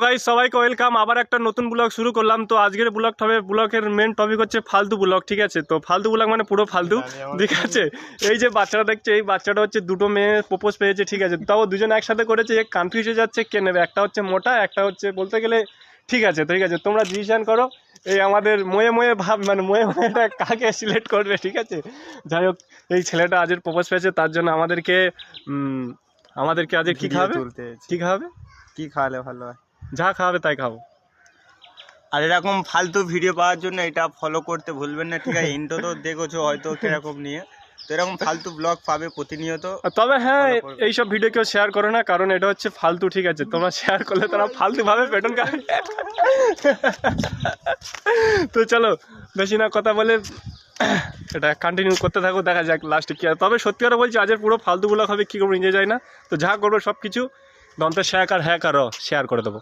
Guys সবাইকে welcome. আবার একটা নতুন ব্লগ শুরু করলাম। তো আজকের ব্লগটা হবে, ব্লগের মেন টপিক হচ্ছে ফালতু ব্লগ, ঠিক আছে? তো ফালতু ব্লগ মানে পুরো ফালতু, ঠিক আছে? এই যে বাচ্চাটা দেখছে, এই বাচ্চাটা হচ্ছে দুটো মেয়ে প্রপোজ পেয়েছে, ঠিক আছে? তাও দুজন একসাথে করেছে, এক কনফিউজ হয়ে যাচ্ছে কে নেবে। একটা হচ্ছে মোটা, একটা হচ্ছে বলতে গেলে ঠিক আছে। ঠিক আছে, তোমরা ডিসিশন করো। এই আমাদের ময়ে ময়ে ভাব, মানে ময়ে ময়েটা কাকে সিলেক্ট করবে, ঠিক আছে? যাই হোক, এই ছেলেটা আজের প্রপোজ পেয়েছে, তার জন্য আমাদেরকে আজকে কি খাবে, কি খাবে, কি খাওয়ালে ভালো হয়? যা খাওয়াবে তাই খাবো। আর এরকম ফালতু ভিডিও পাওয়ার জন্য এটা ফলো করতে ভুলবেন না, ঠিক আছে? ইন্টো তো দেখেছো হয়তো কিরকম নিয়ে, তো এরকম ফালতু ব্লগ পাবে প্রতিনিয়ত। তবে হ্যাঁ, এইসব ভিডিও কেউ শেয়ার করে না, কারণ এটা হচ্ছে ফালতু, ঠিক আছে? তোমরা শেয়ার করলে তারা ফালতু ভাবে পেটন খাবে। তো চলো বেশি না কথা বলে এটা কন্টিনিউ করতে থাকো, দেখা যাক লাস্টে কি। তবে সত্যি কথা বলছি, আজের পুরো ফালতুগুলো হবে, কী করবো নিজে যাই না। তো যা করবো সব কিছু দন্তের শেয়ার আর হ্যাক আরও শেয়ার করে দেবো।